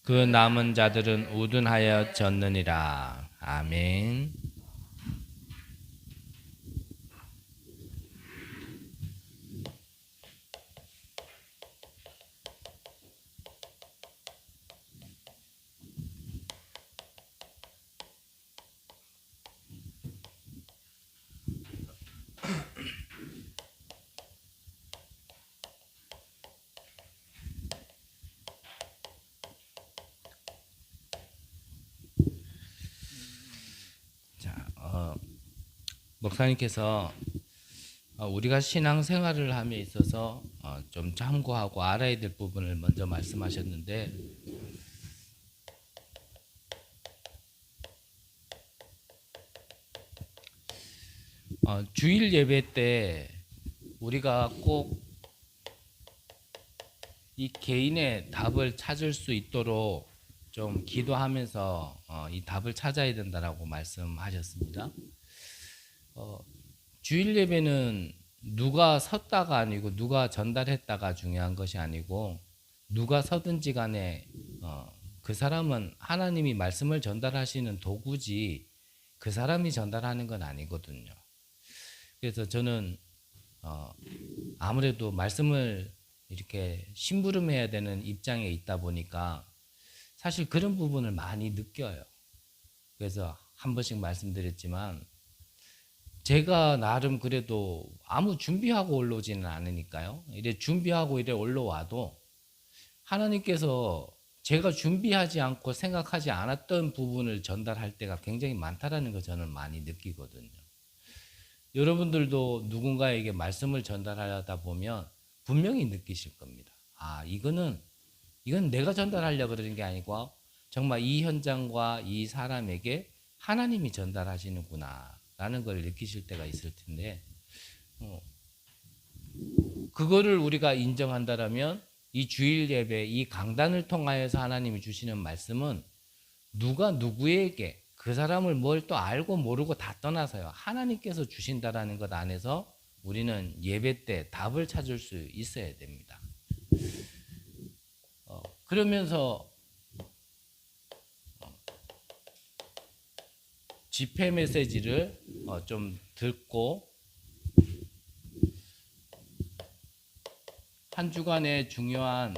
그 남은 자들은 우둔하여 졌느니라. 아멘. 자, 목사님께서 우리가 신앙생활을 함에 있어서 좀 참고하고 알아야 될 부분을 먼저 말씀하셨는데, 주일 예배 때 우리가 꼭 이 개인의 답을 찾을 수 있도록 좀 기도하면서 이 답을 찾아야 된다라고 말씀하셨습니다. 주일 예배는 누가 섰다가 아니고 누가 전달했다가 중요한 것이 아니고, 누가 서든지 간에 그 사람은 하나님이 말씀을 전달하시는 도구지 그 사람이 전달하는 건 아니거든요. 그래서 저는 아무래도 말씀을 이렇게 심부름해야 되는 입장에 있다 보니까 사실 그런 부분을 많이 느껴요. 그래서 한 번씩 말씀드렸지만, 제가 나름 그래도 아무 준비하고 올라오지는 않으니까요. 이래 준비하고 이래 올라와도 하나님께서 제가 준비하지 않고 생각하지 않았던 부분을 전달할 때가 굉장히 많다라는 거 저는 많이 느끼거든요. 여러분들도 누군가에게 말씀을 전달하다 보면 분명히 느끼실 겁니다. 이건 내가 전달하려고 그러는 게 아니고 정말 이 현장과 이 사람에게 하나님이 전달하시는구나 라는 걸 느끼실 때가 있을 텐데, 그거를 우리가 인정한다라면 이 주일 예배, 이 강단을 통하여서 하나님이 주시는 말씀은 누가 누구에게 그 사람을 뭘 또 알고 모르고 다 떠나서요, 하나님께서 주신다라는 것 안에서 우리는 예배 때 답을 찾을 수 있어야 됩니다. 그러면서 집회 메시지를 좀 듣고 한 주간의 중요한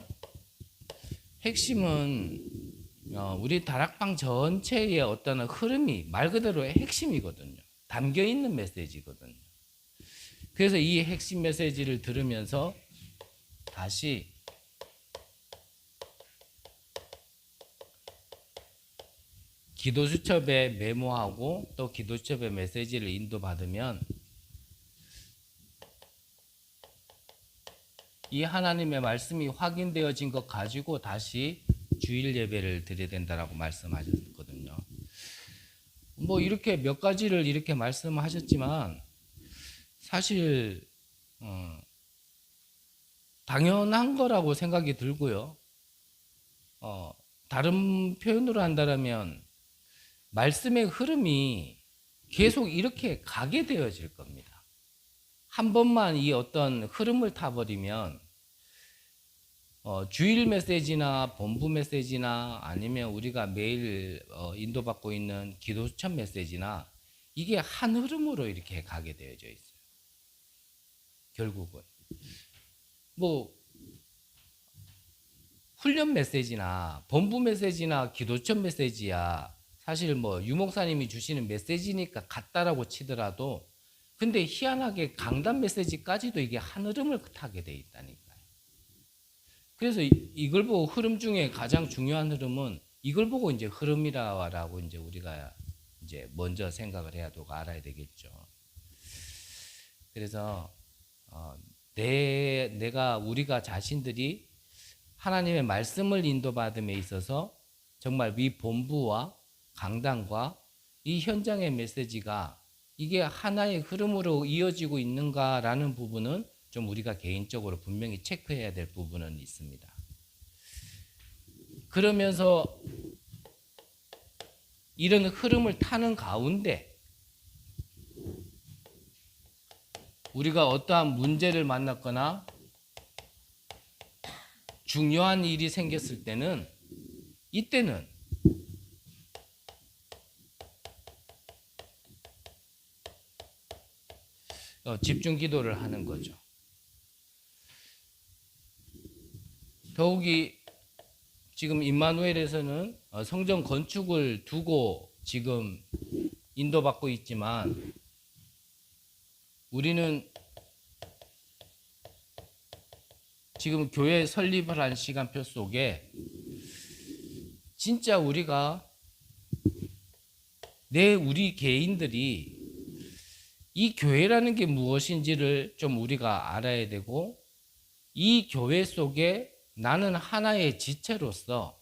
핵심은 우리 다락방 전체의 어떤 흐름이 말 그대로의 핵심이거든요. 담겨 있는 메시지거든요. 그래서 이 핵심 메시지를 들으면서 다시 기도수첩에 메모하고 또 기도수첩의 메시지를 인도받으면 이 하나님의 말씀이 확인되어진 것 가지고 다시 주일 예배를 드려야 된다라고 말씀하셨거든요. 뭐 이렇게 몇 가지를 이렇게 말씀하셨지만 사실 당연한 거라고 생각이 들고요. 다른 표현으로 한다면 말씀의 흐름이 계속 이렇게 가게 되어질 겁니다. 한 번만 이 어떤 흐름을 타버리면 주일 메시지나 본부 메시지나 아니면 우리가 매일 인도받고 있는 기도수첩 메시지나 이게 한 흐름으로 이렇게 가게 되어져 있어요. 결국은 뭐 훈련 메시지나 본부 메시지나 기도수첩 메시지야 사실 뭐 유목사님이 주시는 메시지니까 같다라고 치더라도, 근데 희한하게 강단 메시지까지도 이게 한 흐름을 타게 돼 있다니까요. 그래서 이걸 보고 흐름 중에 가장 중요한 흐름은 이걸 보고 이제 흐름이라고 이제 우리가 이제 먼저 생각을 해야 되고 알아야 되겠죠. 그래서 우리가 자신들이 하나님의 말씀을 인도받음에 있어서 정말 위 본부와 강단과 이 현장의 메시지가 이게 하나의 흐름으로 이어지고 있는가라는 부분은 좀 우리가 개인적으로 분명히 체크해야 될 부분은 있습니다. 그러면서 이런 흐름을 타는 가운데 우리가 어떠한 문제를 만났거나 중요한 일이 생겼을 때는 이때는 집중 기도를 하는 거죠. 더욱이 지금 임마누엘에서는 성전 건축을 두고 지금 인도받고 있지만 우리는 지금 교회 설립을 한 시간표 속에 진짜 우리가 우리 개인들이 이 교회라는 게 무엇인지를 좀 우리가 알아야 되고, 이 교회 속에 나는 하나의 지체로서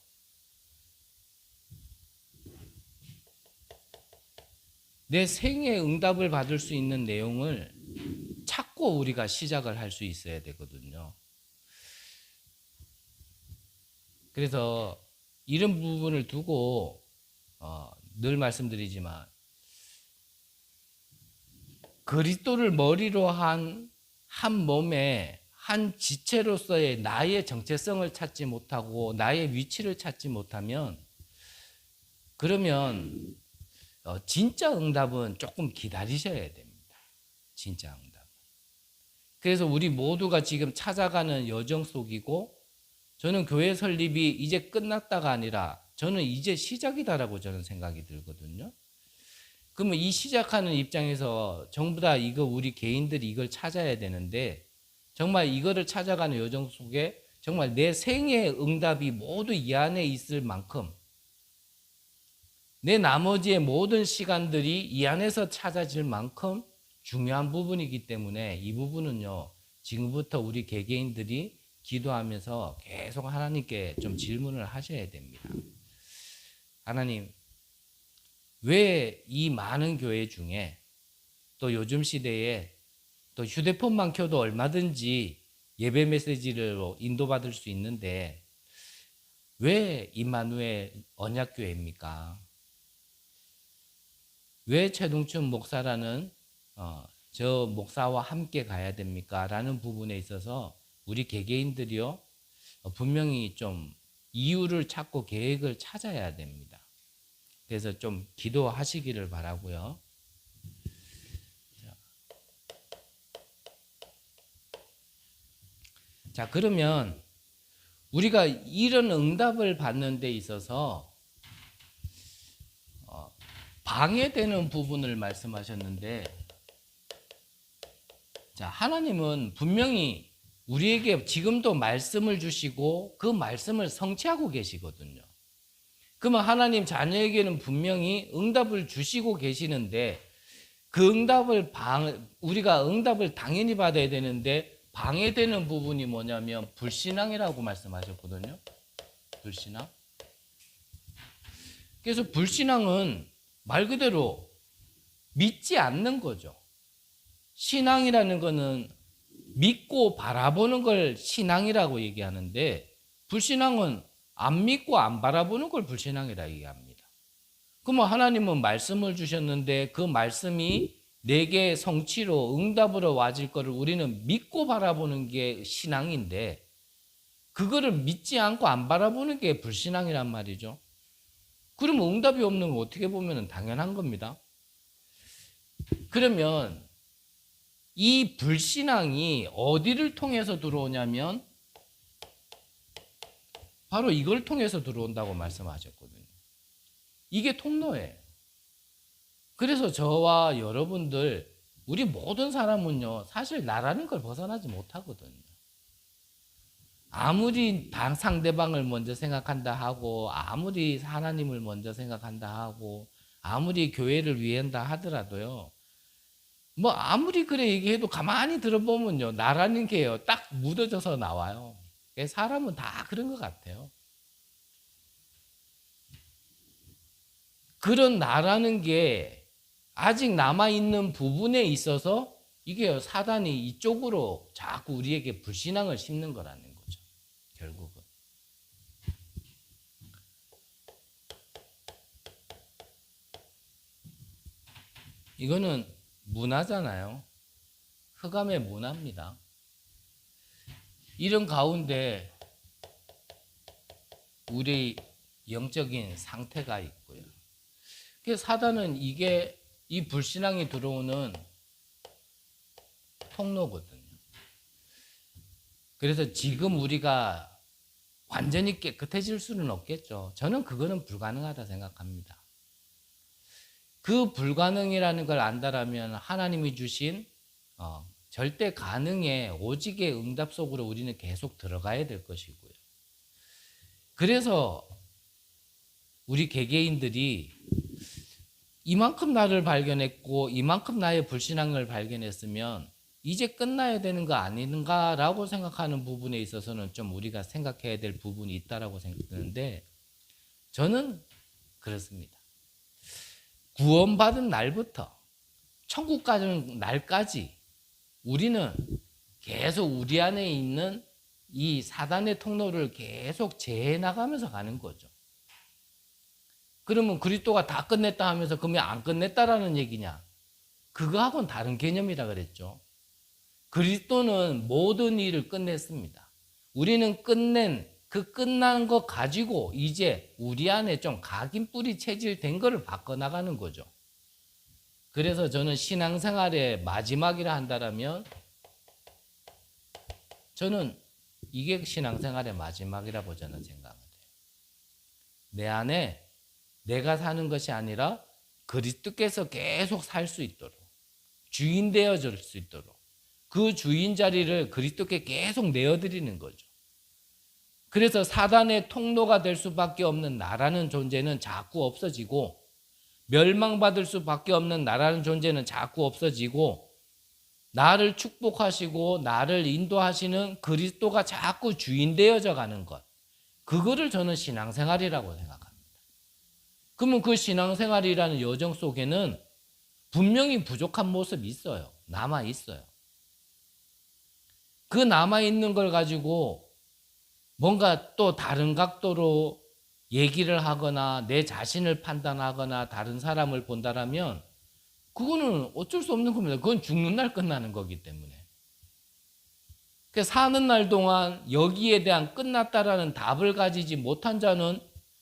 내 생애 응답을 받을 수 있는 내용을 찾고 우리가 시작을 할 수 있어야 되거든요. 그래서 이런 부분을 두고 늘 말씀드리지만 그리스도를 머리로 한 몸에 한 지체로서의 나의 정체성을 찾지 못하고 나의 위치를 찾지 못하면, 그러면 진짜 응답은 조금 기다리셔야 됩니다. 진짜 응답. 그래서 우리 모두가 지금 찾아가는 여정 속이고, 저는 교회 설립이 이제 끝났다가 아니라 저는 이제 시작이다라고 저는 생각이 들거든요. 그러면 이 시작하는 입장에서 전부 다 이거 우리 개인들이 이걸 찾아야 되는데, 정말 이거를 찾아가는 여정 속에 정말 내 생애의 응답이 모두 이 안에 있을 만큼 내 나머지의 모든 시간들이 이 안에서 찾아질 만큼 중요한 부분이기 때문에 이 부분은요, 지금부터 우리 개개인들이 기도하면서 계속 하나님께 좀 질문을 하셔야 됩니다. 하나님, 왜 이 많은 교회 중에 또 요즘 시대에 또 휴대폰만 켜도 얼마든지 예배 메시지를 인도받을 수 있는데 왜 임마누엘 언약교회입니까? 왜 최동춘 목사라는 저 목사와 함께 가야 됩니까? 라는 부분에 있어서 우리 개개인들이요, 분명히 좀 이유를 찾고 계획을 찾아야 됩니다. 그래서 좀 기도하시기를 바라고요. 자, 그러면 우리가 이런 응답을 받는 데 있어서 방해되는 부분을 말씀하셨는데, 자, 하나님은 분명히 우리에게 지금도 말씀을 주시고 그 말씀을 성취하고 계시거든요. 그러면 하나님 자녀에게는 분명히 응답을 주시고 계시는데, 그 응답을 우리가 응답을 당연히 받아야 되는데 방해되는 부분이 뭐냐면 불신앙이라고 말씀하셨거든요. 불신앙. 그래서 불신앙은 말 그대로 믿지 않는 거죠. 신앙이라는 거는 믿고 바라보는 걸 신앙이라고 얘기하는데, 불신앙은 안 믿고 안 바라보는 걸 불신앙이라고 얘기합니다. 그러면 하나님은 말씀을 주셨는데 그 말씀이 내게 성취로 응답으로 와질 거를 우리는 믿고 바라보는 게 신앙인데, 그거를 믿지 않고 안 바라보는 게 불신앙이란 말이죠. 그러면 응답이 없는 거 어떻게 보면 당연한 겁니다. 그러면 이 불신앙이 어디를 통해서 들어오냐면 바로 이걸 통해서 들어온다고 말씀하셨거든요. 이게 통로예요. 그래서 저와 여러분들, 우리 모든 사람은요, 사실 나라는 걸 벗어나지 못하거든요. 아무리 상대방을 먼저 생각한다 하고, 아무리 하나님을 먼저 생각한다 하고, 아무리 교회를 위한다 하더라도요, 뭐 아무리 그래 얘기해도 가만히 들어보면요, 나라는 게요 딱 묻어져서 나와요. 사람은 다 그런 것 같아요. 그런 나라는 게 아직 남아있는 부분에 있어서 이게 사단이 이쪽으로 자꾸 우리에게 불신앙을 심는 거라는 거죠. 결국은. 이거는 문화잖아요. 흑암의 문화입니다. 이런 가운데 우리 영적인 상태가 있고요. 그래서 사단은 이 불신앙이 들어오는 통로거든요. 그래서 지금 우리가 완전히 깨끗해질 수는 없겠죠. 저는 그거는 불가능하다 생각합니다. 그 불가능이라는 걸 안다라면 하나님이 주신 절대 가능의 오직의 응답 속으로 우리는 계속 들어가야 될 것이고요. 그래서 우리 개개인들이 이만큼 나를 발견했고 이만큼 나의 불신앙을 발견했으면 이제 끝나야 되는 거 아닌가라고 생각하는 부분에 있어서는 좀 우리가 생각해야 될 부분이 있다라고 생각하는데, 저는 그렇습니다. 구원받은 날부터 천국 가는 날까지 우리는 계속 우리 안에 있는 이 사단의 통로를 계속 제해 나가면서 가는 거죠. 그러면 그리스도가 다 끝냈다 하면서 그러면 안 끝냈다라는 얘기냐? 그거하고는 다른 개념이라 그랬죠. 그리스도는 모든 일을 끝냈습니다. 우리는 끝난 거 가지고 이제 우리 안에 좀 각인뿌리 체질된 거를 바꿔나가는 거죠. 그래서 저는 신앙생활의 마지막이라 한다면 저는 이게 신앙생활의 마지막이라고 저는 생각합니다. 내 안에 내가 사는 것이 아니라 그리스도께서 계속 살 수 있도록, 주인 되어줄 수 있도록 그 주인 자리를 그리스도께 계속 내어드리는 거죠. 그래서 사단의 통로가 될 수밖에 없는 나라는 존재는 자꾸 없어지고, 멸망받을 수밖에 없는 나라는 존재는 자꾸 없어지고, 나를 축복하시고 나를 인도하시는 그리스도가 자꾸 주인 되어져 가는 것, 그거를 저는 신앙생활이라고 생각합니다. 그러면 그 신앙생활이라는 여정 속에는 분명히 부족한 모습이 있어요. 남아있어요. 그 남아있는 걸 가지고 뭔가 또 다른 각도로 얘기를 하거나 내 자신을 판단하거나 다른 사람을 본다라면 그거는 어쩔 수 없는 겁니다. 그건 죽는 날 끝나는 거기 때문에. 사는 날 동안 여기에 대한 끝났다라는 답을 가지지 못한 자는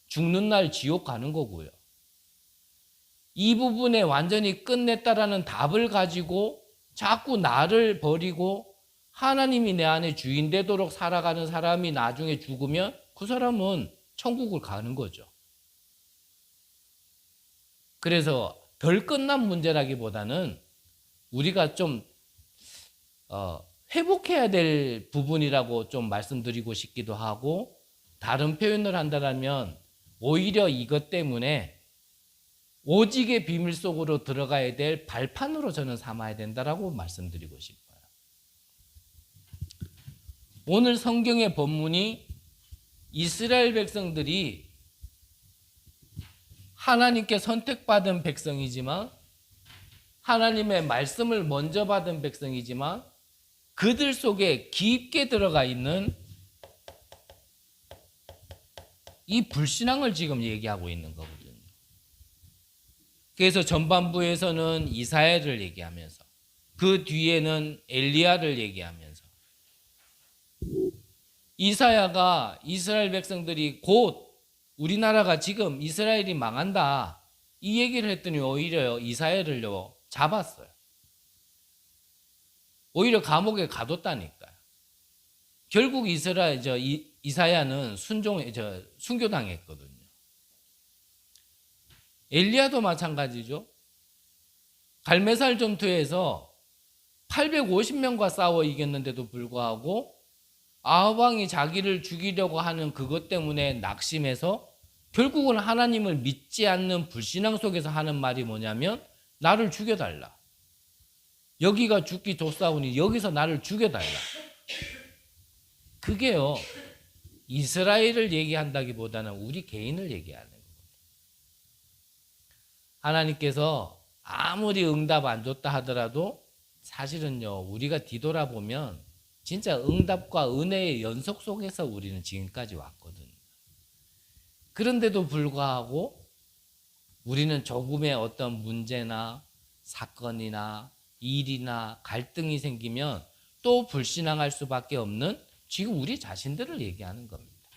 죽는 날 지옥 가는 거고요. 이 부분에 완전히 끝냈다라는 답을 가지고 자꾸 나를 버리고 하나님이 내 안에 주인 되도록 살아가는 사람이 나중에 죽으면 그 사람은 천국을 가는 거죠. 그래서 덜 끝난 문제라기보다는 우리가 좀 회복해야 될 부분이라고 좀 말씀드리고 싶기도 하고, 다른 표현을 한다면 오히려 이것 때문에 오직의 비밀 속으로 들어가야 될 발판으로 저는 삼아야 된다라고 말씀드리고 싶어요. 오늘 성경의 본문이 이스라엘 백성들이 하나님께 선택받은 백성이지만, 하나님의 말씀을 먼저 받은 백성이지만 그들 속에 깊게 들어가 있는 이 불신앙을 지금 얘기하고 있는 거거든요. 그래서 전반부에서는 이사야를 얘기하면서 그 뒤에는 엘리야를 얘기하면서, 이사야가 이스라엘 백성들이 곧 우리나라가 지금 이스라엘이 망한다 이 얘기를 했더니 오히려 이사야를요 잡았어요. 오히려 감옥에 가뒀다니까요. 결국 이사야는 순교당했거든요. 엘리야도 마찬가지죠. 갈메살 전투에서 850명과 싸워 이겼는데도 불구하고 아합 왕이 자기를 죽이려고 하는 그것 때문에 낙심해서 결국은 하나님을 믿지 않는 불신앙 속에서 하는 말이 뭐냐면 나를 죽여달라. 여기가 죽기 좋사오니 여기서 나를 죽여달라. 그게요 이스라엘을 얘기한다기보다는 우리 개인을 얘기하는 거예요. 하나님께서 아무리 응답 안 줬다 하더라도 사실은요 우리가 뒤돌아보면 진짜 응답과 은혜의 연속 속에서 우리는 지금까지 왔거든요. 그런데도 불구하고 우리는 조금의 어떤 문제나 사건이나 일이나 갈등이 생기면 또 불신앙할 수밖에 없는 지금 우리 자신들을 얘기하는 겁니다.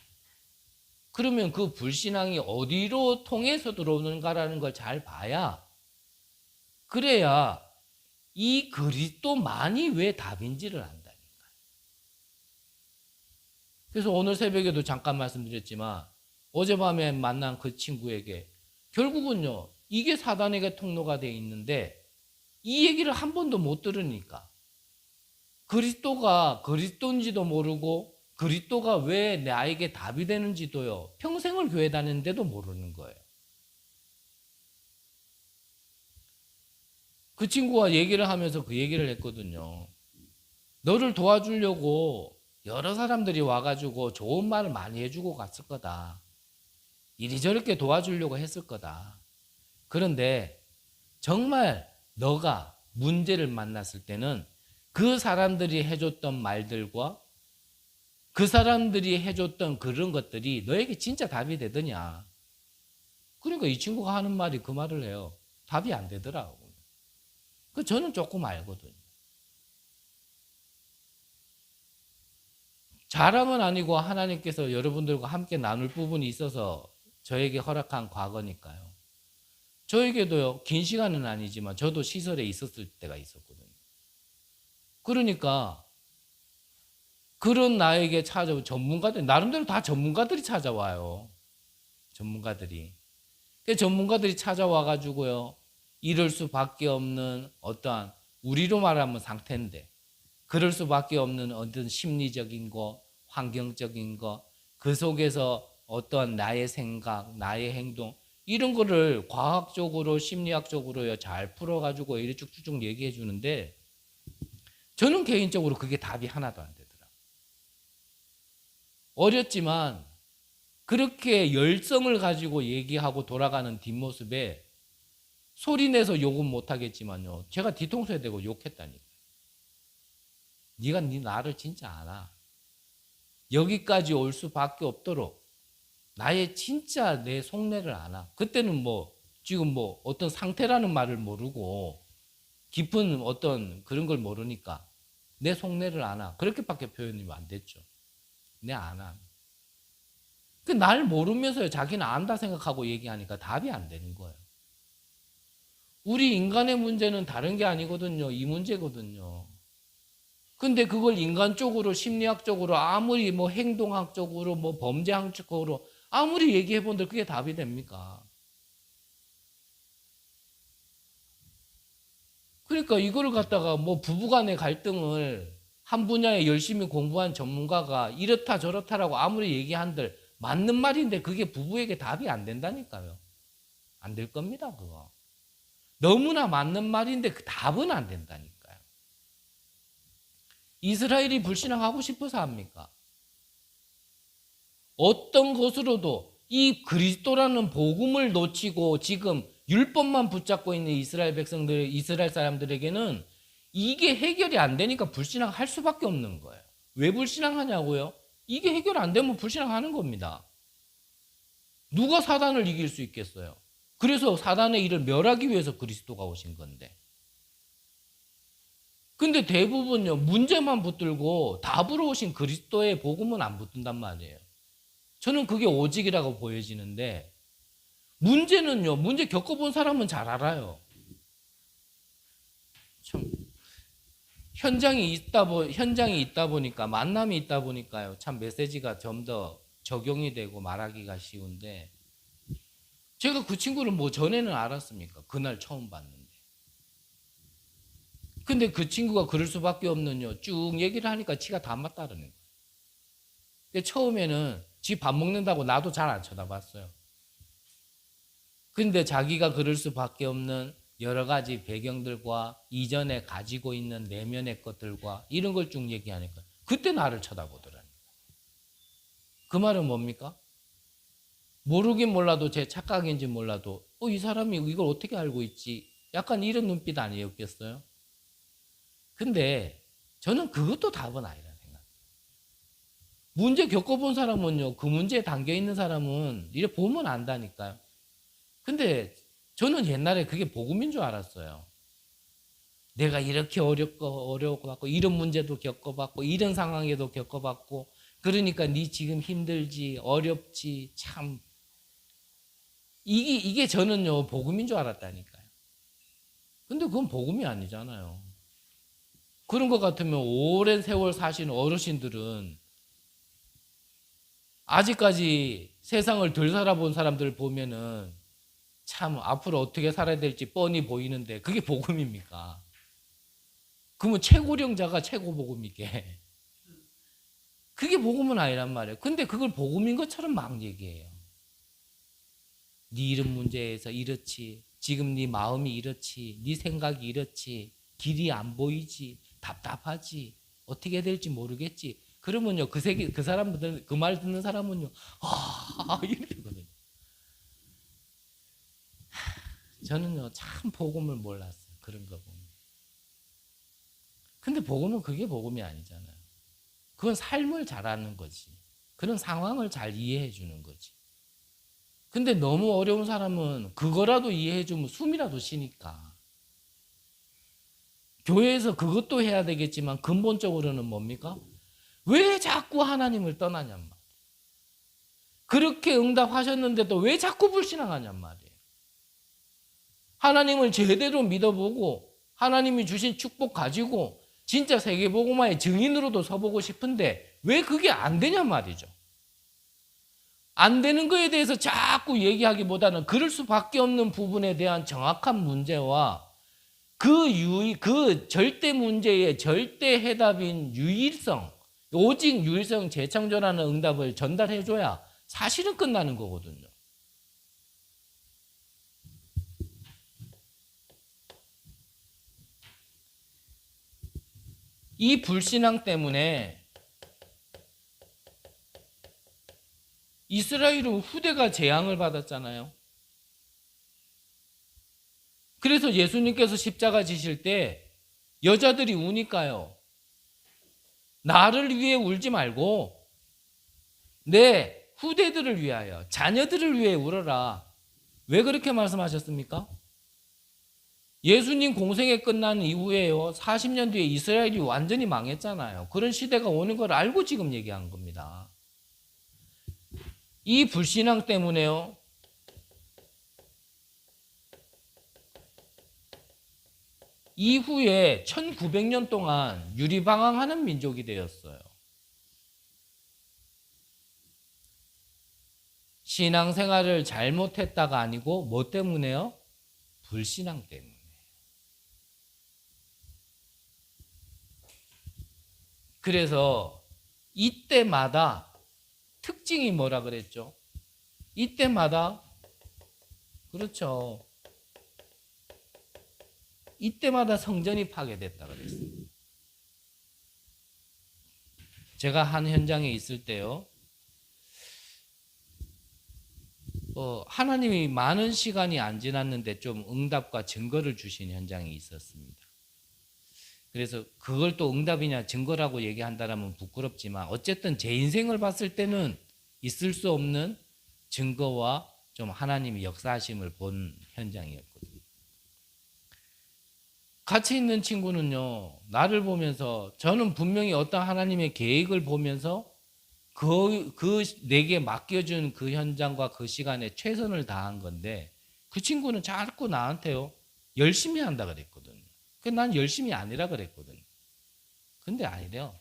그러면 그 불신앙이 어디로 통해서 들어오는가라는 걸 잘 봐야, 그래야 이 그리스도만이 왜 답인지를 안다니까. 그래서 오늘 새벽에도 잠깐 말씀드렸지만 어젯밤에 만난 그 친구에게 결국은요, 이게 사단에게 통로가 되어 있는데 이 얘기를 한 번도 못 들으니까 그리스도가 그리스도인지도 모르고 그리스도가 왜 나에게 답이 되는지도요, 평생을 교회 다니는데도 모르는 거예요. 그 친구와 얘기를 하면서 그 얘기를 했거든요. 너를 도와주려고 여러 사람들이 와가지고 좋은 말을 많이 해주고 갔을 거다. 이리저렇게 도와주려고 했을 거다. 그런데 정말 너가 문제를 만났을 때는 그 사람들이 해줬던 말들과 그 사람들이 해줬던 그런 것들이 너에게 진짜 답이 되더냐. 그러니까 이 친구가 하는 말이 그 말을 해요. 답이 안 되더라고. 그 저는 조금 알거든요. 자랑은 아니고 하나님께서 여러분들과 함께 나눌 부분이 있어서 저에게 허락한 과거니까요. 저에게도요, 긴 시간은 아니지만 저도 시설에 있었을 때가 있었거든요. 그러니까 그런 나에게 찾아온 전문가들, 나름대로 다 전문가들이 찾아와요. 전문가들이. 그 전문가들이 찾아와가지고요, 이럴 수밖에 없는 어떠한, 우리로 말하면 상태인데, 그럴 수밖에 없는 어떤 심리적인 거, 환경적인 거, 그 속에서 어떠한 나의 생각, 나의 행동, 이런 거를 과학적으로, 심리학적으로요, 잘 풀어가지고 이렇게 쭉쭉쭉 얘기해 주는데, 저는 개인적으로 그게 답이 하나도 안 되더라고요. 어렸지만 그렇게 열성을 가지고 얘기하고 돌아가는 뒷모습에 소리내서 욕은 못하겠지만요, 제가 뒤통수에 대고 욕했다니까요. 네가 네 나를 진짜 알아. 여기까지 올 수밖에 없도록 나의 진짜 내 속내를 아나. 그때는 뭐 지금 뭐 어떤 상태라는 말을 모르고 깊은 어떤 그런 걸 모르니까 내 속내를 아나. 그렇게밖에 표현이 안 됐죠. 내 아나. 그 날 모르면서 자기는 안다 생각하고 얘기하니까 답이 안 되는 거예요. 우리 인간의 문제는 다른 게 아니거든요. 이 문제거든요. 근데 그걸 인간적으로, 심리학적으로, 아무리 뭐 행동학적으로, 뭐 범죄학적으로 아무리 얘기해 본들 그게 답이 됩니까? 그러니까 이거를 갖다가 뭐 부부간의 갈등을 한 분야에 열심히 공부한 전문가가 이렇다 저렇다라고 아무리 얘기한들 맞는 말인데 그게 부부에게 답이 안 된다니까요. 안 될 겁니다, 그거. 너무나 맞는 말인데 그 답은 안 된다니까요. 이스라엘이 불신앙하고 싶어서 합니까? 어떤 것으로도 이 그리스도라는 복음을 놓치고 지금 율법만 붙잡고 있는 이스라엘 백성들, 이스라엘 사람들에게는 이게 해결이 안 되니까 불신앙할 수밖에 없는 거예요. 왜 불신앙하냐고요? 이게 해결 안 되면 불신앙하는 겁니다. 누가 사단을 이길 수 있겠어요? 그래서 사단의 일을 멸하기 위해서 그리스도가 오신 건데. 근데 대부분요, 문제만 붙들고 답으로 오신 그리스도의 복음은 안 붙든단 말이에요. 저는 그게 오직이라고 보여지는데, 문제는요, 문제 겪어본 사람은 잘 알아요. 참, 현장이 있다 보니까, 만남이 있다 보니까요, 참 메시지가 좀 더 적용이 되고 말하기가 쉬운데, 제가 그 친구를 뭐 전에는 알았습니까? 그날 처음 봤는데. 근데 그 친구가 그럴 수밖에 없는요, 쭉 얘기를 하니까 지가 다 맞다르는 거예요. 처음에는 지 밥 먹는다고 나도 잘 안 쳐다봤어요. 근데 자기가 그럴 수밖에 없는 여러 가지 배경들과 이전에 가지고 있는 내면의 것들과 이런 걸 쭉 얘기하니까 그때 나를 쳐다보더라니까. 그 말은 뭡니까? 모르긴 몰라도 제 착각인지 몰라도 이 사람이 이걸 어떻게 알고 있지? 약간 이런 눈빛 아니었겠어요? 근데 저는 그것도 답은 아니라 생각해요. 문제 겪어본 사람은요, 그 문제에 담겨 있는 사람은 이래 보면 안다니까요. 근데 저는 옛날에 그게 복음인 줄 알았어요. 내가 이렇게 어렵고 이런 문제도 겪어봤고 이런 상황에도 겪어봤고 그러니까 네 지금 힘들지, 어렵지, 참. 이게 저는요, 복음인 줄 알았다니까요. 근데 그건 복음이 아니잖아요. 그런 것 같으면 오랜 세월 사신 어르신들은 아직까지 세상을 덜 살아본 사람들 보면은 참 앞으로 어떻게 살아야 될지 뻔히 보이는데 그게 복음입니까? 그러면 최고령자가 최고복음이게. 그게 복음은 아니란 말이에요. 근데 그걸 복음인 것처럼 막 얘기해요. 네 이런 문제에서 이렇지. 지금 네 마음이 이렇지. 네 생각이 이렇지. 길이 안 보이지. 답답하지. 어떻게 될지 모르겠지. 그러면요, 그 사람들, 그 말 듣는 사람은요, 이러거든요. 저는요, 참 복음을 몰랐어요. 그런 거 보면. 근데 복음은 그게 복음이 아니잖아요. 그건 삶을 잘하는 거지. 그런 상황을 잘 이해해 주는 거지. 근데 너무 어려운 사람은 그거라도 이해해 주면 숨이라도 쉬니까. 교회에서 그것도 해야 되겠지만 근본적으로는 뭡니까? 왜 자꾸 하나님을 떠나냔 말이에요. 그렇게 응답하셨는데도 왜 자꾸 불신앙하냔 말이에요. 하나님을 제대로 믿어보고 하나님이 주신 축복 가지고 진짜 세계복음화의 증인으로도 서보고 싶은데 왜 그게 안 되냔 말이죠. 안 되는 거에 대해서 자꾸 얘기하기보다는 그럴 수밖에 없는 부분에 대한 정확한 문제와 그 절대 문제의 절대 해답인 유일성, 오직 유일성 재창조라는 응답을 전달해줘야 사실은 끝나는 거거든요. 이 불신앙 때문에 이스라엘은 후대가 재앙을 받았잖아요. 그래서 예수님께서 십자가 지실 때 여자들이 우니까요. 나를 위해 울지 말고 내 후대들을 위하여, 자녀들을 위해 울어라. 왜 그렇게 말씀하셨습니까? 예수님 공생애 끝난 이후에요. 40년 뒤에 이스라엘이 완전히 망했잖아요. 그런 시대가 오는 걸 알고 지금 얘기한 겁니다. 이 불신앙 때문에요. 이후에 1900년 동안 유리방황하는 민족이 되었어요. 신앙생활을 잘못했다가 아니고 뭐 때문에요? 불신앙 때문에. 그래서 이때마다 특징이 뭐라 그랬죠? 이때마다 그렇죠. 이때마다 성전이 파괴됐다 그랬어요. 제가 한 현장에 있을 때요. 하나님이 많은 시간이 안 지났는데 좀 응답과 증거를 주신 현장이 있었습니다. 그래서 그걸 또 응답이냐 증거라고 얘기한다면 부끄럽지만 어쨌든 제 인생을 봤을 때는 있을 수 없는 증거와 좀 하나님이 역사하심을 본 현장이었거든요. 같이 있는 친구는요, 나를 보면서 저는 분명히 어떤 하나님의 계획을 보면서 내게 맡겨준 그 현장과 그 시간에 최선을 다한 건데 그 친구는 자꾸 나한테요, 열심히 한다 그랬거든요. 난 열심히 아니라 그랬거든요. 근데 아니래요.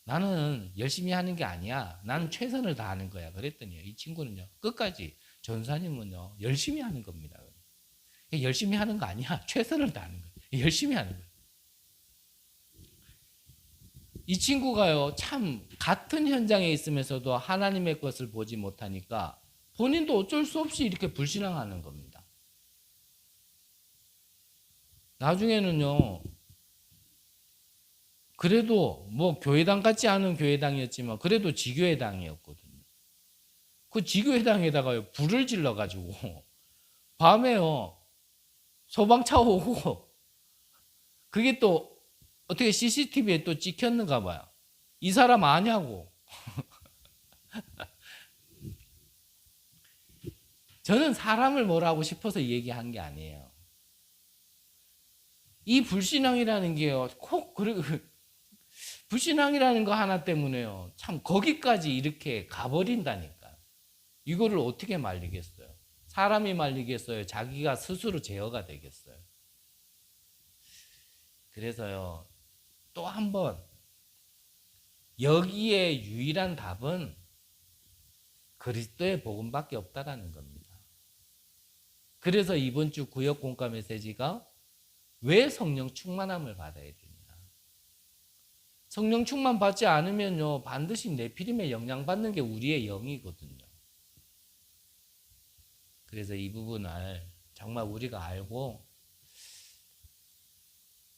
나는 열심히 하는 게 아니야. 나는 최선을 다하는 거야. 그랬더니 이 친구는요, 끝까지 전사님은요, 열심히 하는 겁니다. 열심히 하는 거 아니야. 최선을 다하는 거야. 열심히 하는 거야. 이 친구가요, 참 같은 현장에 있으면서도 하나님의 것을 보지 못하니까 본인도 어쩔 수 없이 이렇게 불신앙하는 겁니다. 나중에는요, 그래도 뭐 교회당 같지 않은 교회당이었지만 그래도 지교회당이었거든요. 그 지교회당에다가 불을 질러가지고 밤에요, 소방차 오고 그게 또 어떻게 CCTV에 또 찍혔는가 봐요. 이 사람 아냐고. 저는 사람을 뭐라 하고 싶어서 얘기한 게 아니에요. 이 불신앙이라는 게요, 꼭 불신앙이라는 거 하나 때문에요. 참 거기까지 이렇게 가버린다니까. 이거를 어떻게 말리겠어요? 사람이 말리겠어요? 자기가 스스로 제어가 되겠어요? 그래서요, 또 한 번, 여기에 유일한 답은 그리스도의 복음밖에 없다라는 겁니다. 그래서 이번 주 구역 공과 메시지가 왜 성령 충만함을 받아야 되냐. 성령 충만 받지 않으면요, 반드시 네피림에 영향받는 게 우리의 영이거든요. 그래서 이 부분을 정말 우리가 알고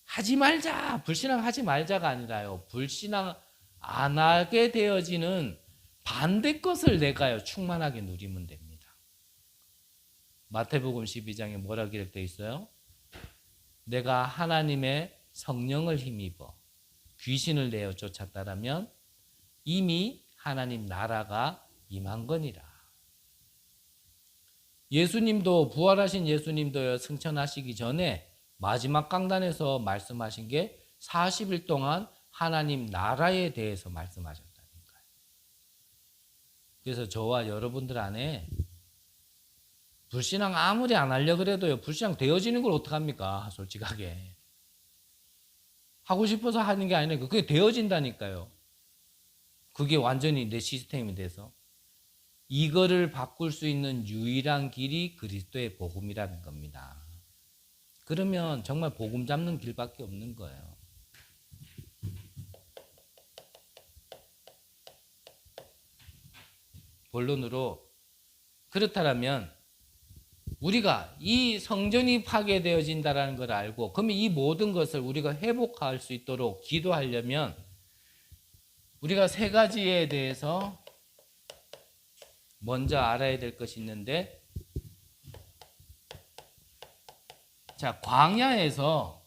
하지 말자, 불신앙 하지 말자가 아니라요, 불신앙 안 하게 되어지는 반대 것을 내가요 충만하게 누리면 됩니다. 마태복음 12장에 뭐라 기록되어 있어요? 내가 하나님의 성령을 힘입어 귀신을 내어 쫓았다라면 이미 하나님 나라가 임한 거니라. 예수님도, 부활하신 예수님도요, 승천하시기 전에 마지막 강단에서 말씀하신 게 40일 동안 하나님 나라에 대해서 말씀하셨다니까요. 그래서 저와 여러분들 안에 불신앙 아무리 안 하려고 그래도요, 불신앙 되어지는 걸 어떡합니까? 솔직하게. 하고 싶어서 하는 게 아니라 그게 되어진다니까요. 그게 완전히 내 시스템이 돼서. 이거를 바꿀 수 있는 유일한 길이 그리스도의 복음이라는 겁니다. 그러면 정말 복음 잡는 길밖에 없는 거예요. 본론으로, 그렇다면 우리가 이 성전이 파괴되어진다는 걸 알고, 그러면 이 모든 것을 우리가 회복할 수 있도록 기도하려면 우리가 세 가지에 대해서 먼저 알아야 될 것이 있는데, 자, 광야에서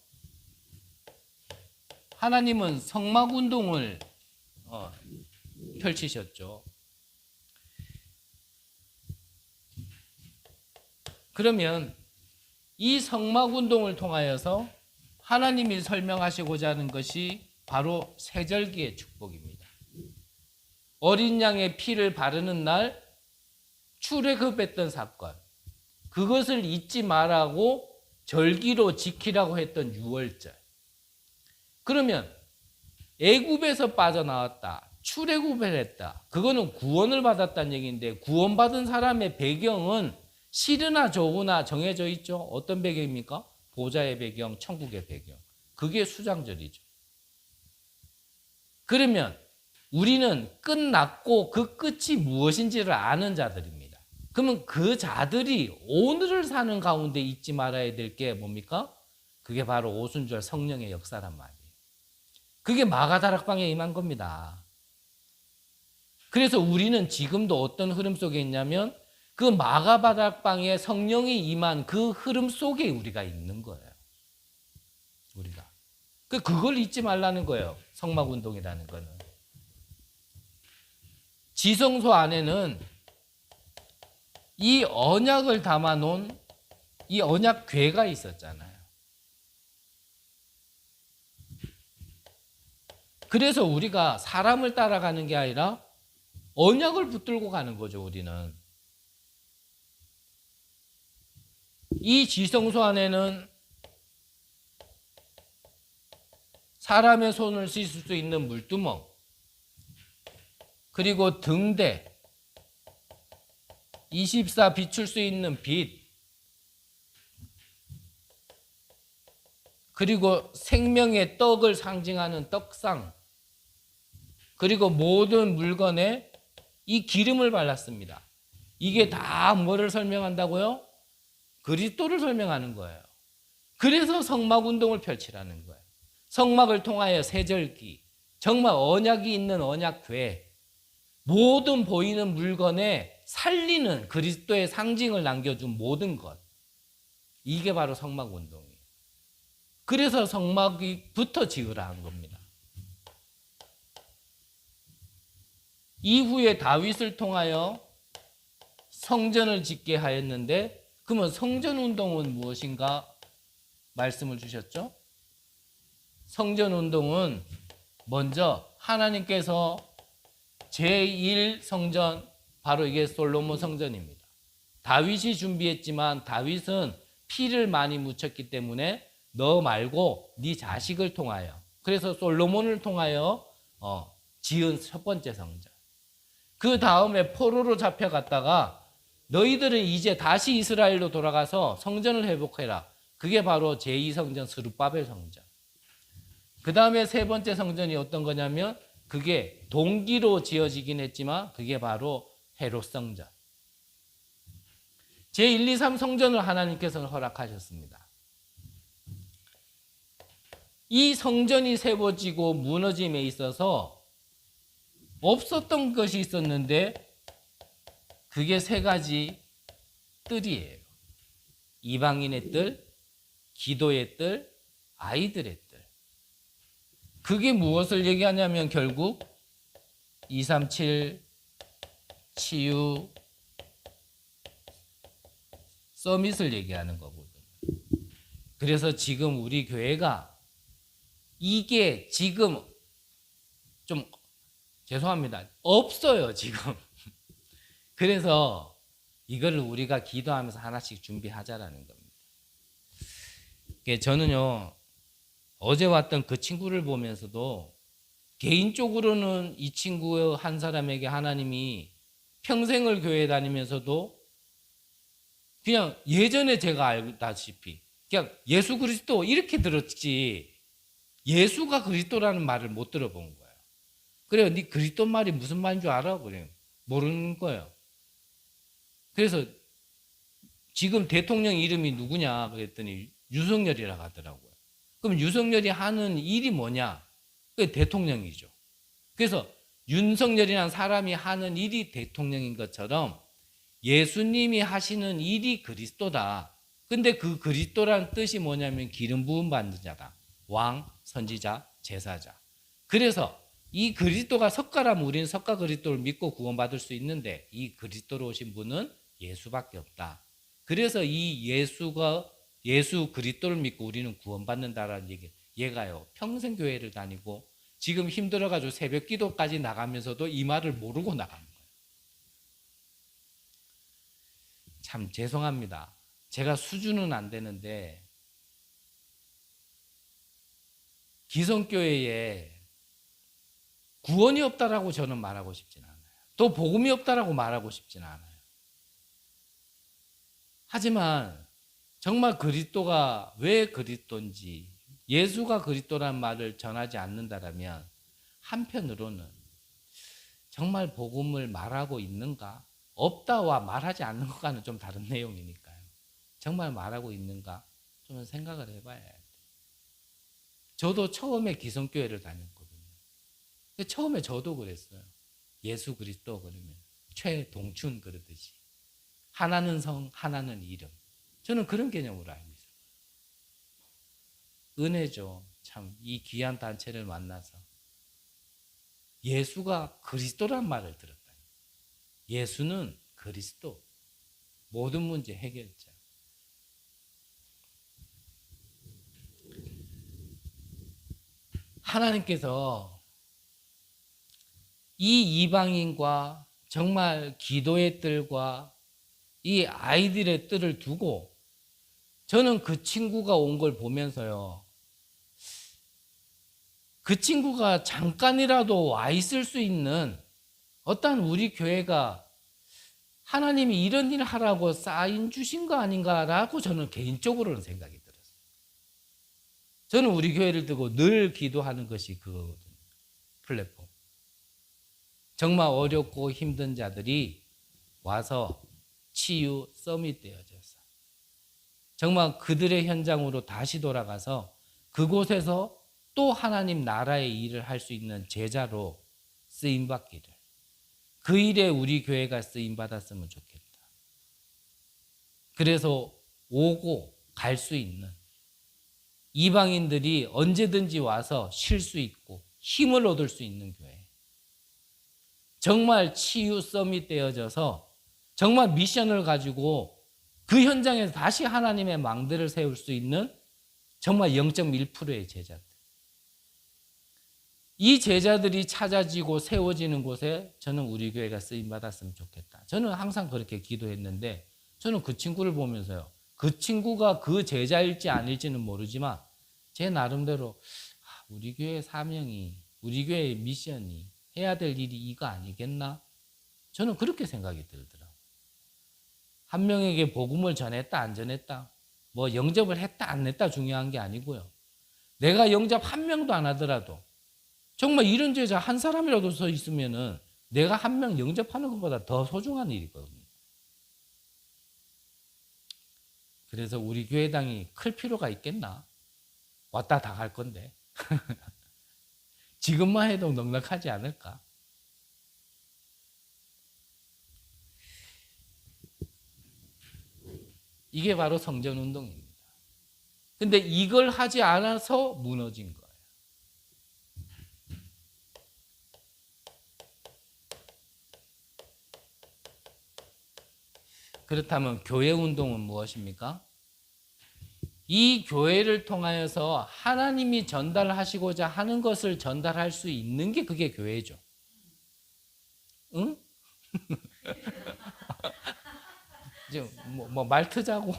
하나님은 성막 운동을 펼치셨죠. 그러면 이 성막 운동을 통하여서 하나님이 설명하시고자 하는 것이 바로 세절기의 축복입니다. 어린 양의 피를 바르는 날 출애굽했던 사건, 그것을 잊지 말라고 절기로 지키라고 했던 유월절. 그러면 애굽에서 빠져나왔다, 출애굽을 했다, 그거는 구원을 받았다는 얘기인데, 구원받은 사람의 배경은 싫으나 좋으나 정해져 있죠. 어떤 배경입니까? 보좌의 배경, 천국의 배경. 그게 수장절이죠. 그러면 우리는 끝났고 그 끝이 무엇인지를 아는 자들입니다. 그러면 그 자들이 오늘을 사는 가운데 잊지 말아야 될 게 뭡니까? 그게 바로 오순절 성령의 역사란 말이에요. 그게 마가다락방에 임한 겁니다. 그래서 우리는 지금도 어떤 흐름 속에 있냐면 그 마가다락방에 성령이 임한 그 흐름 속에 우리가 있는 거예요. 우리가. 그걸 잊지 말라는 거예요. 성막운동이라는 거는. 지성소 안에는 이 언약을 담아놓은 이 언약궤가 있었잖아요. 그래서 우리가 사람을 따라가는 게 아니라 언약을 붙들고 가는 거죠, 우리는. 이 지성소 안에는 사람의 손을 씻을 수 있는 물두멍, 그리고 등대, 24 비출 수 있는 빛, 그리고 생명의 떡을 상징하는 떡상, 그리고 모든 물건에 이 기름을 발랐습니다. 이게 다 뭐를 설명한다고요? 그리스도를 설명하는 거예요. 그래서 성막운동을 펼치라는 거예요. 성막을 통하여 세절기, 정말 언약이 있는 언약궤, 모든 보이는 물건에 살리는 그리스도의 상징을 남겨준 모든 것, 이게 바로 성막운동이에요. 그래서 성막부터 지으라 한 겁니다. 이후에 다윗을 통하여 성전을 짓게 하였는데, 그러면 성전운동은 무엇인가 말씀을 주셨죠? 성전운동은 먼저 하나님께서 제1성전, 바로 이게 솔로몬 성전입니다. 다윗이 준비했지만 다윗은 피를 많이 묻혔기 때문에 너 말고 네 자식을 통하여, 그래서 솔로몬을 통하여 지은 첫 번째 성전. 그 다음에 포로로 잡혀갔다가 너희들은 이제 다시 이스라엘로 돌아가서 성전을 회복해라. 그게 바로 제2성전 스룹바벨 성전. 그 다음에 세 번째 성전이 어떤 거냐면 그게 동기로 지어지긴 했지만 그게 바로 헤롯 성전. 제1, 2, 3 성전을 하나님께서는 허락하셨습니다. 이 성전이 세워지고 무너짐에 있어서 없었던 것이 있었는데 그게 세 가지 뜰이에요. 이방인의 뜰, 기도의 뜰, 아이들의 뜰. 그게 무엇을 얘기하냐면 결국 237 치유 서밋을 얘기하는 거거든요. 그래서 지금 우리 교회가 이게 지금 좀 죄송합니다. 없어요, 지금. 그래서 이거를 우리가 기도하면서 하나씩 준비하자라는 겁니다. 저는요, 어제 왔던 그 친구를 보면서도 개인적으로는 이 친구 한 사람에게 하나님이 평생을 교회 다니면서도 그냥 예전에 제가 알다시피 그냥 예수 그리스도 이렇게 들었지 예수가 그리스도라는 말을 못 들어본 거예요. 그래요. 네 그리스도 말이 무슨 말인 줄 알아? 그래요. 모르는 거예요. 그래서 지금 대통령 이름이 누구냐 그랬더니 윤석열이라고 하더라고요. 그럼 윤석열이 하는 일이 뭐냐? 그게 대통령이죠. 그래서 윤석열이라는 사람이 하는 일이 대통령인 것처럼 예수님이 하시는 일이 그리스도다. 근데 그 그리스도라는 뜻이 뭐냐면 기름 부음 받는 자다. 왕, 선지자, 제사자. 그래서 이 그리스도가 석가라면 우리는 석가 그리스도를 믿고 구원받을 수 있는데 이 그리스도로 오신 분은 예수밖에 없다. 그래서 이 예수 그리스도를 믿고 우리는 구원받는다라는 얘기. 얘가요. 평생 교회를 다니고 지금 힘들어가지고 새벽 기도까지 나가면서도 이 말을 모르고 나간 거예요. 참 죄송합니다. 제가 수준은 안 되는데 기성교회에 구원이 없다라고 저는 말하고 싶진 않아요. 또 복음이 없다라고 말하고 싶진 않아요. 하지만 정말 그리스도가 왜 그리스도인지 예수가 그리스도란 말을 전하지 않는다라면 한편으로는 정말 복음을 말하고 있는가? 없다와 말하지 않는 것과는 좀 다른 내용이니까요. 정말 말하고 있는가? 좀 생각을 해봐야 돼요. 저도 처음에 기성교회를 다녔거든요. 처음에 저도 그랬어요. 예수 그리스도 그러면 최동춘 그러듯이 하나는 성, 하나는 이름. 저는 그런 개념으로 알고 있어요. 은혜죠. 참 이 귀한 단체를 만나서 예수가 그리스도란 말을 들었다. 예수는 그리스도. 모든 문제 해결자. 하나님께서 이 이방인과 정말 기도의 뜰과 이 아이들의 뜰을 두고 저는 그 친구가 온 걸 보면서요. 그 친구가 잠깐이라도 와 있을 수 있는 어떤 우리 교회가 하나님이 이런 일 하라고 사인 주신 거 아닌가라고 저는 개인적으로는 생각이 들었어요. 저는 우리 교회를 두고 늘 기도하는 것이 그거거든요. 플랫폼. 정말 어렵고 힘든 자들이 와서 치유 서밋 되어져서 정말 그들의 현장으로 다시 돌아가서 그곳에서 또 하나님 나라의 일을 할 수 있는 제자로 쓰임받기를, 그 일에 우리 교회가 쓰임받았으면 좋겠다. 그래서 오고 갈 수 있는 이방인들이 언제든지 와서 쉴 수 있고 힘을 얻을 수 있는 교회, 정말 치유 서밋 되어져서 정말 미션을 가지고 그 현장에서 다시 하나님의 망대를 세울 수 있는 정말 0.1%의 제자들. 이 제자들이 찾아지고 세워지는 곳에 저는 우리 교회가 쓰임받았으면 좋겠다. 저는 항상 그렇게 기도했는데 저는 그 친구를 보면서요. 그 친구가 그 제자일지 아닐지는 모르지만 제 나름대로 우리 교회 사명이, 우리 교회의 미션이 해야 될 일이 이거 아니겠나? 저는 그렇게 생각이 들더라고요. 한 명에게 복음을 전했다 안 전했다, 뭐 영접을 했다 안 했다 중요한 게 아니고요. 내가 영접 한 명도 안 하더라도 정말 이런 제자 한 사람이라도 서 있으면은 내가 한 명 영접하는 것보다 더 소중한 일이거든요. 그래서 우리 교회당이 클 필요가 있겠나? 왔다 다 갈 건데. 지금만 해도 넉넉하지 않을까? 이게 바로 성전운동입니다. 근데 이걸 하지 않아서 무너진 거예요. 그렇다면 교회 운동은 무엇입니까? 이 교회를 통하여서 하나님이 전달하시고자 하는 것을 전달할 수 있는 게 그게 교회죠. 응? 이제 말 트자고?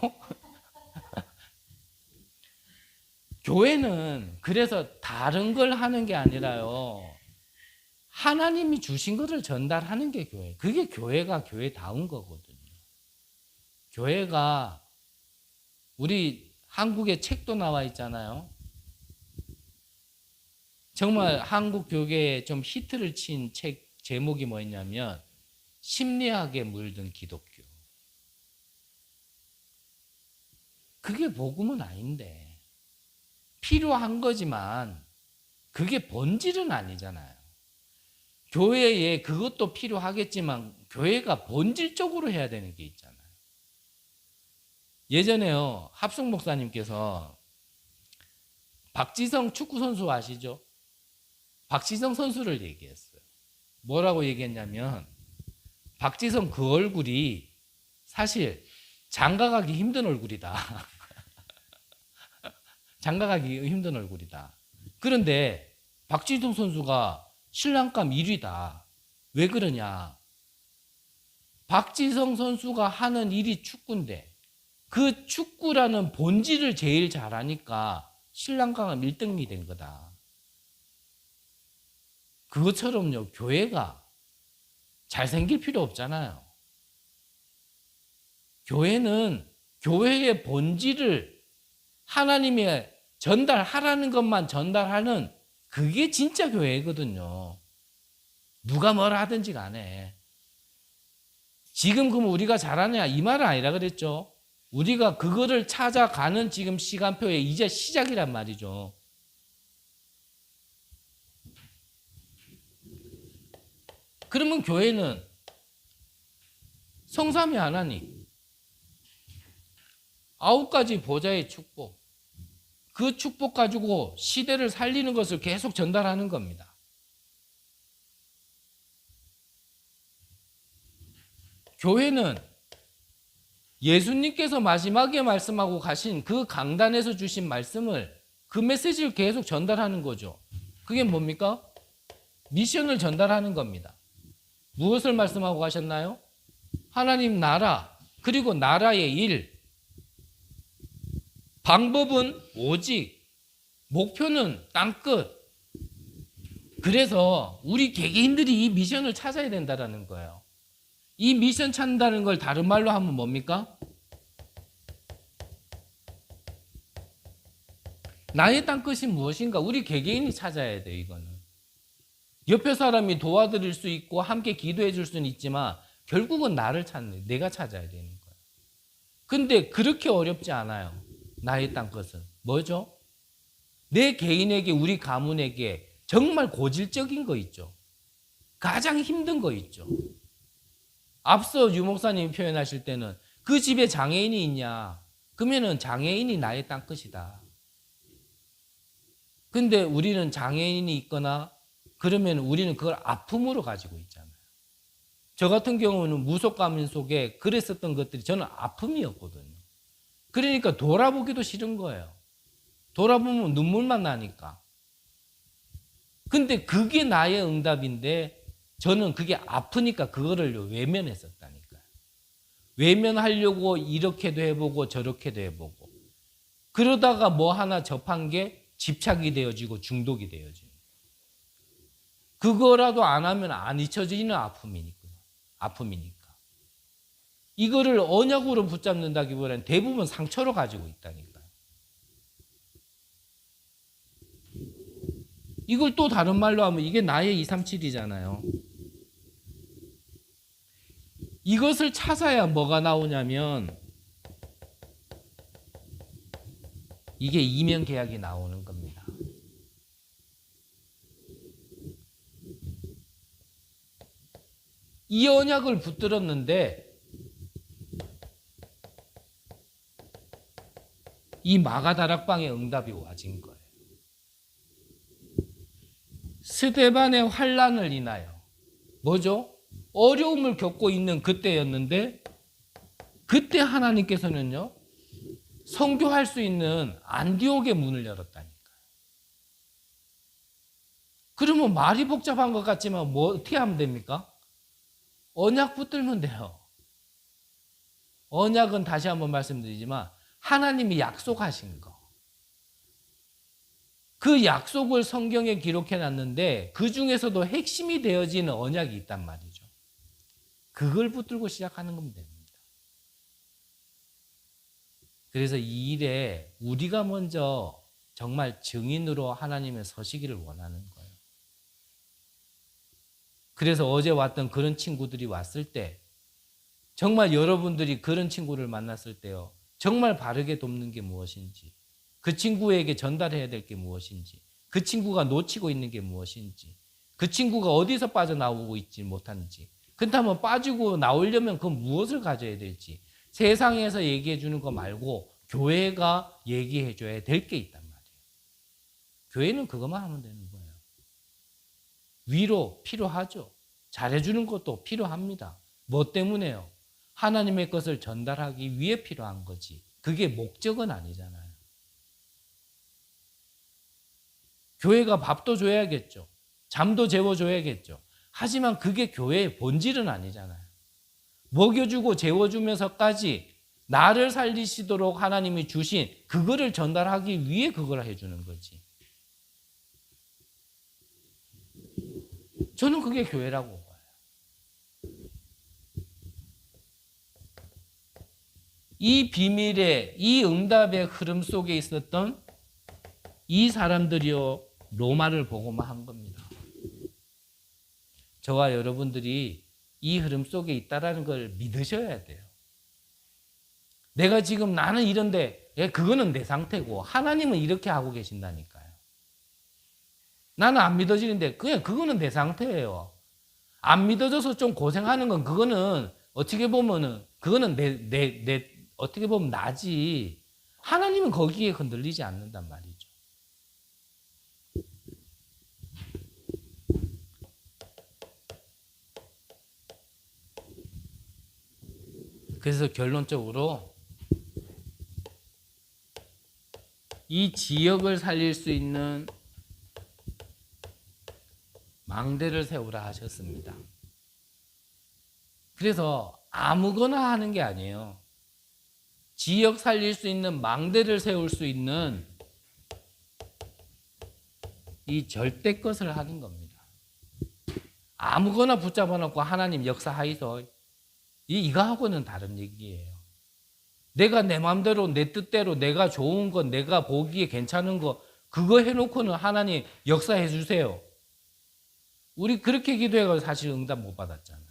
교회는 그래서 다른 걸 하는 게 아니라요. 하나님이 주신 것을 전달하는 게 교회. 그게 교회가 교회다운 거거든요. 교회가 우리 한국에 책도 나와 있잖아요. 정말 한국 교계에 좀 히트를 친 책 제목이 뭐였냐면 심리학에 물든 기독교. 그게 복음은 아닌데 필요한 거지만 그게 본질은 아니잖아요. 교회에 그것도 필요하겠지만 교회가 본질적으로 해야 되는 게 있잖아요. 예전에요, 합숙 목사님께서 박지성 축구선수 아시죠? 박지성 선수를 얘기했어요. 뭐라고 얘기했냐면 박지성 그 얼굴이 사실 장가가기 힘든 얼굴이다. 장가가기 힘든 얼굴이다. 그런데 박지성 선수가 신랑감 1위다. 왜 그러냐? 박지성 선수가 하는 일이 축구인데 그 축구라는 본질을 제일 잘하니까 신랑감은 1등이 된 거다. 그것처럼요, 교회가 잘생길 필요 없잖아요. 교회는 교회의 본질을 하나님이 전달하라는 것만 전달하는 그게 진짜 교회거든요. 누가 뭐라 하든지 간에. 지금 그럼 우리가 잘하냐 이 말은 아니라 그랬죠. 우리가 그거를 찾아가는 지금 시간표에 이제 시작이란 말이죠. 그러면 교회는 성삼위 하나님 9가지 보좌의 축복, 그 축복 가지고 시대를 살리는 것을 계속 전달하는 겁니다. 교회는 예수님께서 마지막에 말씀하고 가신 그 강단에서 주신 말씀을, 그 메시지를 계속 전달하는 거죠. 그게 뭡니까? 미션을 전달하는 겁니다. 무엇을 말씀하고 가셨나요? 하나님 나라, 그리고 나라의 일. 방법은 오직, 목표는 땅끝. 그래서 우리 개개인들이 이 미션을 찾아야 된다는 거예요. 이 미션 찾는다는 걸 다른 말로 하면 뭡니까? 나의 땅끝이 무엇인가? 우리 개개인이 찾아야 돼요, 이거는. 옆에 사람이 도와드릴 수 있고 함께 기도해 줄 수는 있지만 결국은 나를 찾는, 내가 찾아야 되는 거예요. 근데 그렇게 어렵지 않아요. 나의 땅끝은. 뭐죠? 내 개인에게, 우리 가문에게 정말 고질적인 거 있죠. 가장 힘든 거 있죠. 앞서 유 목사님이 표현하실 때는 그 집에 장애인이 있냐? 그러면은 장애인이 나의 땅끝이다. 근데 우리는 장애인이 있거나 그러면 우리는 그걸 아픔으로 가지고 있잖아요. 저 같은 경우는 무속가문 속에 그랬었던 것들이 저는 아픔이었거든요. 그러니까 돌아보기도 싫은 거예요. 돌아보면 눈물만 나니까. 근데 그게 나의 응답인데 저는 그게 아프니까 그거를 외면했었다니까요. 외면하려고 이렇게도 해보고 저렇게도 해보고 그러다가 뭐 하나 접한 게 집착이 되어지고 중독이 되어지고 그거라도 안 하면 안 잊혀지는 아픔이니까. 이거를 언약으로 붙잡는다기보다는 대부분 상처로 가지고 있다니까요. 이걸 또 다른 말로 하면 이게 나의 237이잖아요. 이것을 찾아야 뭐가 나오냐면 이게 이면 계약이 나오는 겁니다. 이 언약을 붙들었는데 이 마가다락방의 응답이 와진 거예요. 스데반의 환난을 인하여 뭐죠? 어려움을 겪고 있는 그때였는데 그때 하나님께서는요 선교할 수 있는 안디옥의 문을 열었다니까요. 그러면 말이 복잡한 것 같지만 뭐 어떻게 하면 됩니까? 언약 붙들면 돼요. 언약은 다시 한번 말씀드리지만 하나님이 약속하신 거. 그 약속을 성경에 기록해 놨는데 그 중에서도 핵심이 되어지는 언약이 있단 말이죠. 그걸 붙들고 시작하는 겁니다. 그래서 이 일에 우리가 먼저 정말 증인으로 하나님의 서시기를 원하는 거예요. 그래서 어제 왔던 그런 친구들이 왔을 때 정말 여러분들이 그런 친구를 만났을 때요. 정말 바르게 돕는 게 무엇인지 그 친구에게 전달해야 될 게 무엇인지 그 친구가 놓치고 있는 게 무엇인지 그 친구가 어디서 빠져나오고 있지 못하는지 그렇다면 빠지고 나오려면 그 무엇을 가져야 될지 세상에서 얘기해 주는 거 말고 교회가 얘기해 줘야 될 게 있단 말이에요. 교회는 그것만 하면 되는 거예요. 위로 필요하죠. 잘해주는 것도 필요합니다. 뭐 때문에요? 하나님의 것을 전달하기 위해 필요한 거지. 그게 목적은 아니잖아요. 교회가 밥도 줘야겠죠. 잠도 재워줘야겠죠. 하지만 그게 교회의 본질은 아니잖아요. 먹여주고 재워주면서까지 나를 살리시도록 하나님이 주신 그거를 전달하기 위해 그걸 해주는 거지. 저는 그게 교회라고 봐요. 이 비밀의 이 응답의 흐름 속에 있었던 이 사람들이요 로마를 보고만 한 겁니다. 저와 여러분들이 이 흐름 속에 있다라는 걸 믿으셔야 돼요. 내가 지금 나는 이런데 그거는 내 상태고 하나님은 이렇게 하고 계신다니까요. 나는 안 믿어지는데 그거는 내 상태예요. 안 믿어져서 좀 고생하는 건 그거는 어떻게 보면은 그거는 내 어떻게 보면 나지. 하나님은 거기에 흔들리지 않는단 말이죠. 그래서 결론적으로 이 지역을 살릴 수 있는 망대를 세우라 하셨습니다. 그래서 아무거나 하는 게 아니에요. 지역 살릴 수 있는 망대를 세울 수 있는 이 절대 것을 하는 겁니다. 아무거나 붙잡아 놓고 하나님 역사하이소. 이거하고는 다른 얘기예요. 내가 내 마음대로 내 뜻대로 내가 좋은 거 내가 보기에 괜찮은 거 그거 해놓고는 하나님 역사해 주세요. 우리 그렇게 기도해서 사실 응답 못 받았잖아요.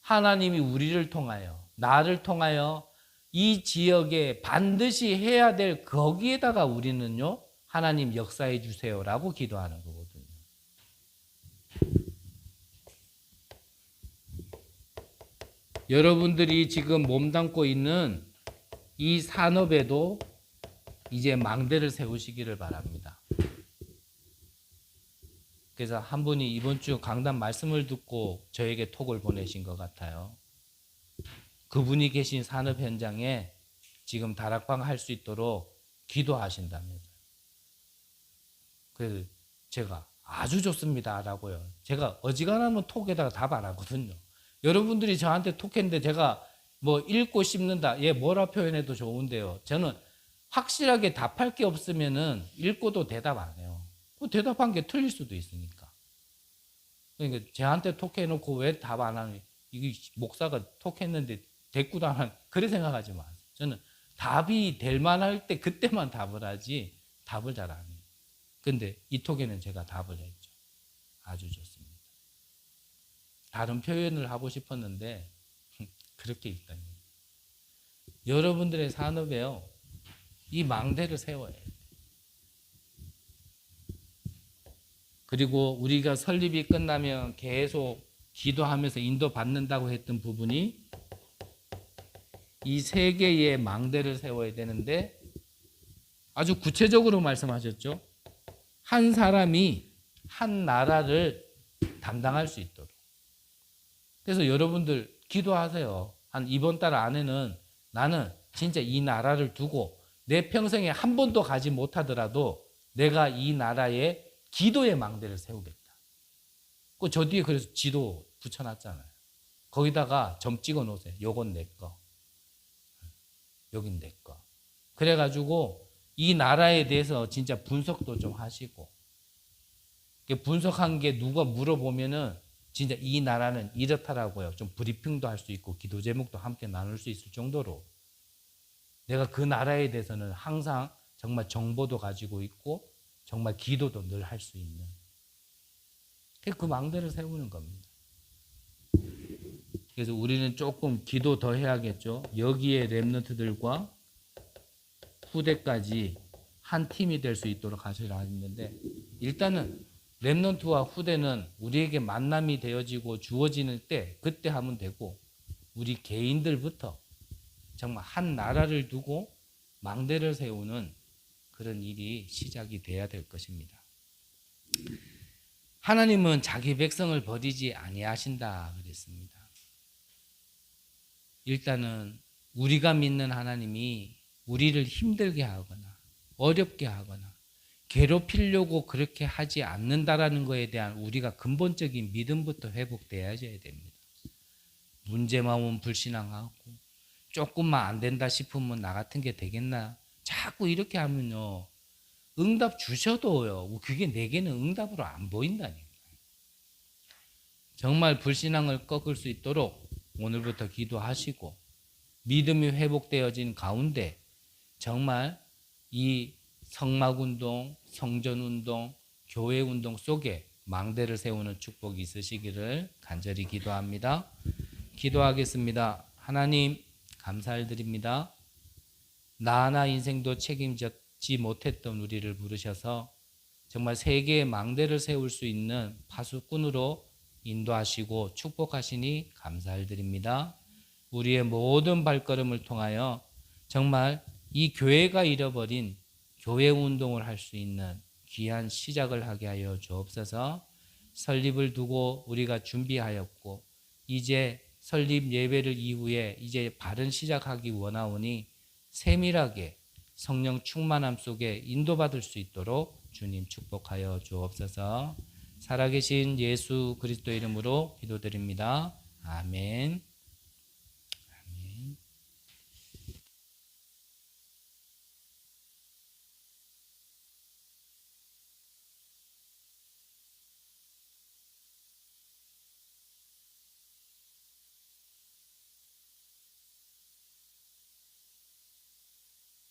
하나님이 우리를 통하여 나를 통하여 이 지역에 반드시 해야 될 거기에다가 우리는요 하나님 역사해 주세요라고 기도하는 거거든요. 여러분들이 지금 몸담고 있는 이 산업에도 이제 망대를 세우시기를 바랍니다. 그래서 한 분이 이번 주 강단 말씀을 듣고 저에게 톡을 보내신 것 같아요. 그분이 계신 산업 현장에 지금 다락방 할 수 있도록 기도하신다면서요. 그래서 제가 아주 좋습니다라고요. 제가 어지간하면 톡에다가 답 안 하거든요. 여러분들이 저한테 톡했는데 제가 뭐 읽고 씹는다. 예, 뭐라 표현해도 좋은데요. 저는 확실하게 답할 게 없으면은 읽고도 대답 안 해요. 그 대답한 게 틀릴 수도 있으니까. 그러니까 저한테 톡해놓고 왜 답 안 하니? 이게 목사가 톡했는데 대꾸도 안 하는, 그래 생각하지 마세요. 저는 답이 될 만할 때 그때만 답을 하지 답을 잘 안 해요. 근데 이 톡에는 제가 답을 했죠. 아주 좋습니다. 다른 표현을 하고 싶었는데 그렇게 있다니. 여러분들의 산업에요, 이 망대를 세워야 돼요. 그리고 우리가 설립이 끝나면 계속 기도하면서 인도받는다고 했던 부분이 이 세 개의 망대를 세워야 되는데 아주 구체적으로 말씀하셨죠. 한 사람이 한 나라를 담당할 수 있도록. 그래서 여러분들 기도하세요. 한 이번 달 안에는 나는 진짜 이 나라를 두고 내 평생에 한 번도 가지 못하더라도 내가 이 나라에 기도의 망대를 세우겠다. 저 뒤에 그래서 지도 붙여놨잖아요. 거기다가 점 찍어 놓으세요. 요건 내 거. 여긴 내 거. 그래가지고 이 나라에 대해서 진짜 분석도 좀 하시고, 분석한 게 누가 물어보면은 진짜 이 나라는 이렇다라고요. 좀 브리핑도 할 수 있고 기도 제목도 함께 나눌 수 있을 정도로 내가 그 나라에 대해서는 항상 정말 정보도 가지고 있고 정말 기도도 늘 할 수 있는 그 망대를 세우는 겁니다. 그래서 우리는 조금 기도 더 해야겠죠. 여기에 렘넌트들과 후대까지 한 팀이 될 수 있도록 하시라 했는데, 일단은 렘넌트와 후대는 우리에게 만남이 되어지고 주어지는 때 그때 하면 되고, 우리 개인들부터 정말 한 나라를 두고 망대를 세우는 그런 일이 시작이 돼야 될 것입니다. 하나님은 자기 백성을 버리지 아니하신다 그랬습니다. 일단은 우리가 믿는 하나님이 우리를 힘들게 하거나 어렵게 하거나 괴롭히려고 그렇게 하지 않는다라는 것에 대한 우리가 근본적인 믿음부터 회복되어야 됩니다. 문제만 오면 불신앙하고 조금만 안 된다 싶으면 나 같은 게 되겠나, 자꾸 이렇게 하면요 응답 주셔도요 그게 내게는 응답으로 안 보인다니까요. 정말 불신앙을 꺾을 수 있도록 오늘부터 기도하시고 믿음이 회복되어진 가운데 정말 이 성막운동, 성전운동, 교회운동 속에 망대를 세우는 축복이 있으시기를 간절히 기도합니다. 기도하겠습니다. 하나님 감사드립니다. 나 하나 인생도 책임지지 못했던 우리를 부르셔서 정말 세계의 망대를 세울 수 있는 파수꾼으로 인도하시고 축복하시니 감사드립니다. 우리의 모든 발걸음을 통하여 정말 이 교회가 잃어버린 교회 운동을 할 수 있는 귀한 시작을 하게 하여 주옵소서. 설립을 두고 우리가 준비하였고 이제 설립 예배를 이후에 이제 바른 시작하기 원하오니 세밀하게 성령 충만함 속에 인도받을 수 있도록 주님 축복하여 주옵소서. 살아계신 예수 그리스도 이름으로 기도드립니다. 아멘.